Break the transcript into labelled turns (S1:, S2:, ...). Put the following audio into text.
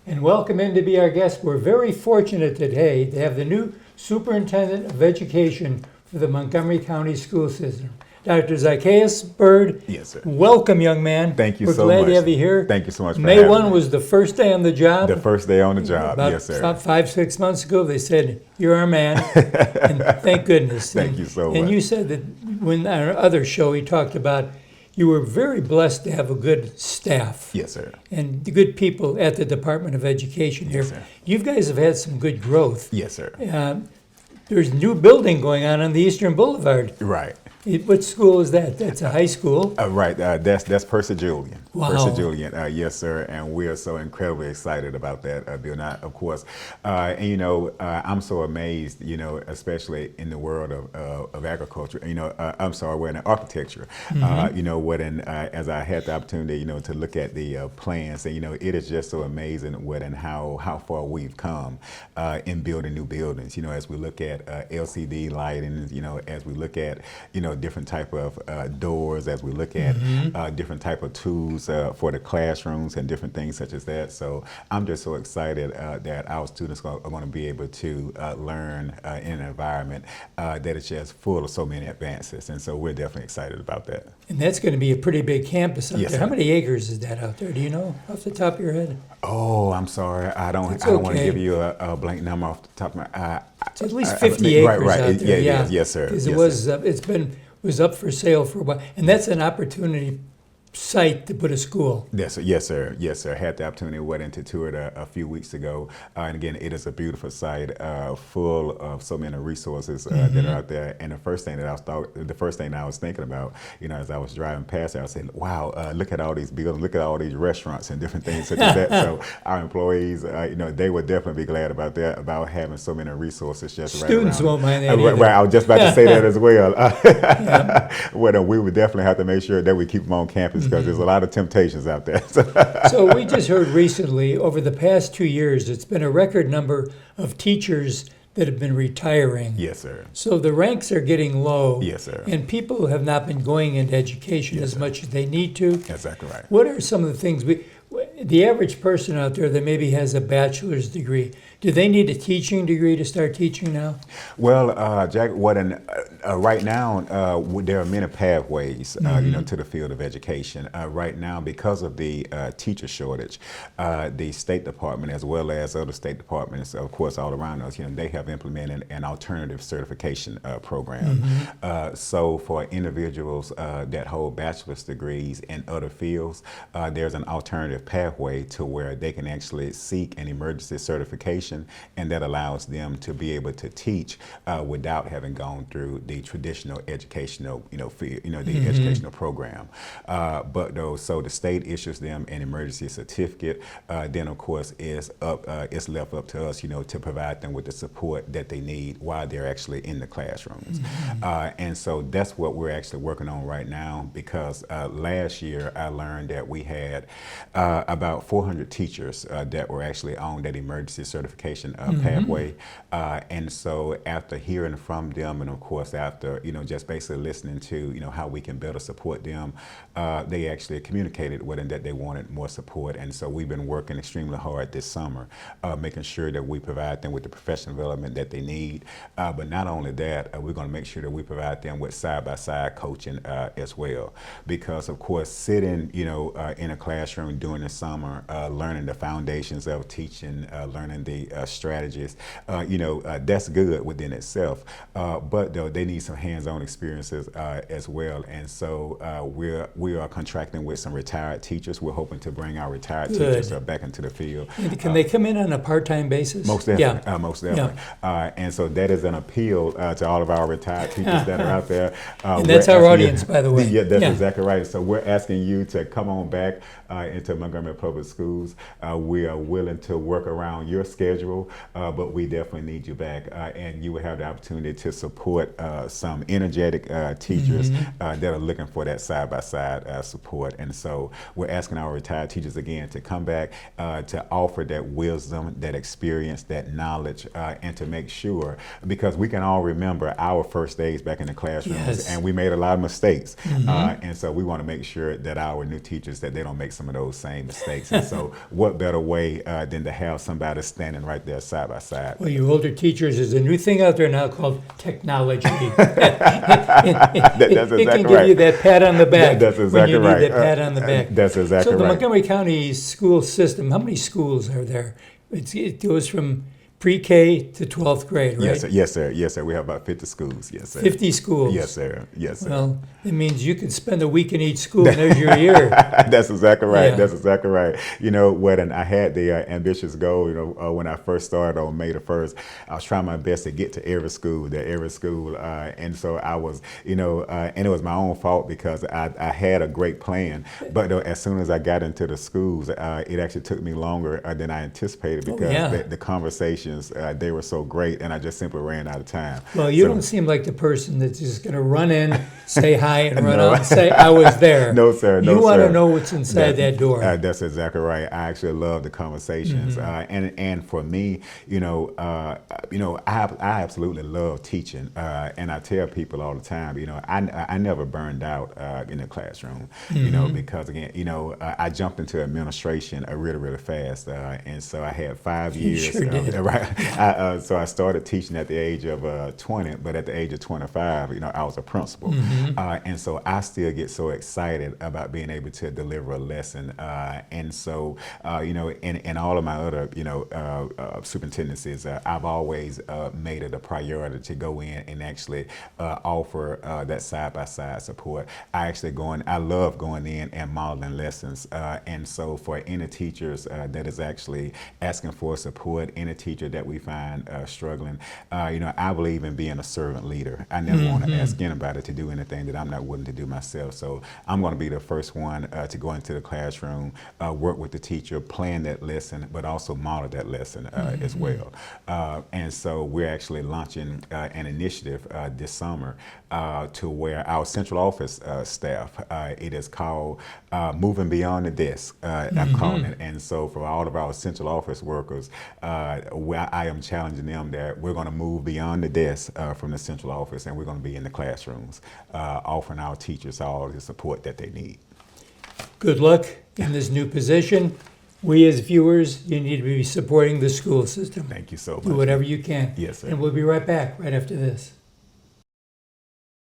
S1: and welcome in to be our guest. We're very fortunate today to have the new Superintendent of Education for the Montgomery County School System, Dr. Zickeyous Byrd.
S2: Yes, sir.
S1: Welcome, young man.
S2: Thank you
S1: We're
S2: so much.
S1: glad to have you here.
S2: Thank you so much for
S1: May
S2: having
S1: 1
S2: me.
S1: was the first day on the job.
S2: The first day on the job,
S1: About
S2: yes, sir.
S1: About 5-6 months ago, they said, "You're our man," and thank goodness.
S2: Thank you so
S1: And
S2: much.
S1: you said that when on our other show, we talked about you were very blessed to have a good staff.
S2: Yes, sir.
S1: And the good people at the Department of Education here.
S2: Yes, sir.
S1: You guys have had some good growth.
S2: Yes, sir.
S1: There's a new building going on the Eastern Boulevard.
S2: Right.
S1: What school is that? That's a high school.
S2: Right. That's Percy Julian.
S1: Wow.
S2: Percy Julian. Yes, sir. And we are so incredibly excited about that, Bill. Now, of course, and I'm so amazed, especially in the world of agriculture. We're in architecture. As I had the opportunity, to look at the plans, and it is just so amazing how far we've come in building new buildings. As we look at LCD lighting, as we look at different type of doors, as we look at different type of tools for the classrooms and different things such as that. So I'm just so excited that our students are going to be able to learn in an environment that is just full of so many advances. And so we're definitely excited about that.
S1: And that's going to be a pretty big campus out
S2: Yes,
S1: there.
S2: sir.
S1: How many acres is that out there? Do you know off the top of your head?
S2: Oh, I'm sorry. I don't want to
S1: okay.
S2: give you a blank number off the top of my.
S1: It's at least 50 acres
S2: right.
S1: out there.
S2: Yeah, yes, sir.
S1: Because
S2: Yes,
S1: it was up for sale for a while, and that's an opportunity site to put a school.
S2: Yes, sir. I had the opportunity to tour it a few weeks ago, and again, it is a beautiful site, full of so many resources that are out there. And the first thing I was thinking about, as I was driving past there, I was saying, "Wow, look at all these buildings, look at all these restaurants and different things such as that." So our employees, they would definitely be glad about that, about having so many resources just
S1: Students
S2: right around.
S1: won't mind that either.
S2: Right, I was just about to say that as well. Well, we would definitely have to make sure that we keep them on campus, because there's a lot of temptations out there.
S1: So we just heard recently, over the past 2 years, it's been a record number of teachers that have been retiring.
S2: Yes, sir.
S1: So the ranks are getting low.
S2: Yes, sir.
S1: And people have not been going into education as much as they need to.
S2: Exactly right.
S1: What are some of the things the average person out there that maybe has a bachelor's degree, do they need a teaching degree to start teaching now?
S2: Well, Jack, right now there are many pathways, to the field of education. Right now, because of the teacher shortage, the State Department, as well as other state departments, of course, all around us, they have implemented an alternative certification program. So for individuals that hold bachelor's degrees in other fields, there's an alternative pathway to where they can actually seek an emergency certification, and that allows them to be able to teach without having gone through the traditional educational, field, the educational program. So the state issues them an emergency certificate. Then, of course, it's left up to us, to provide them with the support that they need while they're actually in the classrooms. And so that's what we're actually working on right now, because last year I learned that we had about 400 teachers that were actually on that emergency certification pathway. And so after hearing from them, and of course after, just basically listening to, how we can better support them, they actually communicated with them that they wanted more support. And so we've been working extremely hard this summer, making sure that we provide them with the professional development that they need. But not only that, we're going to make sure that we provide them with side-by-side coaching as well. Because of course, sitting, in a classroom during the summer, learning the foundations of teaching, learning the strategies, that's good within itself. But though they need some hands-on experiences as well. And so we are contracting with some retired teachers. We're hoping to bring our retired teachers back into the field.
S1: Can they come in on a part-time basis?
S2: Most definitely. Most definitely. And so that is an appeal to all of our retired teachers that are out there.
S1: And that's our audience, by the way.
S2: Yeah, that's exactly right. So we're asking you to come on back into Montgomery Public Schools. We are willing to work around your schedule, but we definitely need you back. And you will have the opportunity to support some energetic teachers that are looking for that side-by-side support. And so we're asking our retired teachers again to come back, to offer that wisdom, that experience, that knowledge, and to make sure, because we can all remember our first days back in the classrooms, and we made a lot of mistakes. And so we want to make sure that our new teachers, that they don't make some of those same mistakes. mistakes. And so what better way than to have somebody standing right there side by side.
S1: Well, you older teachers, there's a new thing out there now called technology.
S2: That's exactly
S1: it can give you that pat on the back
S2: That's exactly
S1: when you
S2: right.
S1: need that pat on the back.
S2: That's exactly
S1: So the
S2: right.
S1: Montgomery County school system, how many schools are there? It goes from pre-K to 12th grade, right?
S2: Yes, sir. Yes, sir. Yes, sir. We have about 50 schools. Yes, sir.
S1: 50 schools.
S2: Yes, sir. Yes, sir.
S1: Well, it means you could spend a week in each school and there's your year.
S2: That's exactly right.
S1: Yeah.
S2: That's exactly right. You know what? And I had the ambitious goal. You know, when I first started on May the 1st, I was trying my best to get to every school. And so I was, and it was my own fault because I had a great plan. But as soon as I got into the schools, it actually took me longer than I anticipated because the conversations they were so great, and I just simply ran out of time.
S1: Well, you don't seem like the person that's just going to run in, say hi, and run out and say, I was there.
S2: No, sir. No,
S1: you want
S2: sir.
S1: to know what's inside that door.
S2: That's exactly right. I actually love the conversations, and for me, I absolutely love teaching, and I tell people all the time, I never burned out in the classroom, because again, I jumped into administration really, really fast, and so I had 5 years.
S1: Sure did.
S2: Right. So I started teaching at the age of 20, but at the age of 25, I was a principal, and so I still get so excited about being able to deliver a lesson, and so in all of my other superintendencies, I've always made it a priority to go in and actually offer that side-by-side support. I love going in and modeling lessons, and so for any teachers that is actually asking for support, any teacher that we find struggling, I believe in being a servant leader. I never want to ask anybody to do anything that I'm not willing to do myself. So I'm going to be the first one to go into the classroom, work with the teacher, plan that lesson, but also model that lesson as well. And so we're actually launching an initiative this summer to where our central office staff, it is called Moving Beyond the Desk, I'm calling it. And so for all of our central office workers, where I am challenging them that we're going to move beyond the desk from the central office, and we're going to be in the classrooms, offering our teachers all the support that they need.
S1: Good luck in this new position. We as viewers, you need to be supporting the school system.
S2: Thank you so much.
S1: Do whatever you can.
S2: Yes, sir.
S1: And we'll be right back right after this.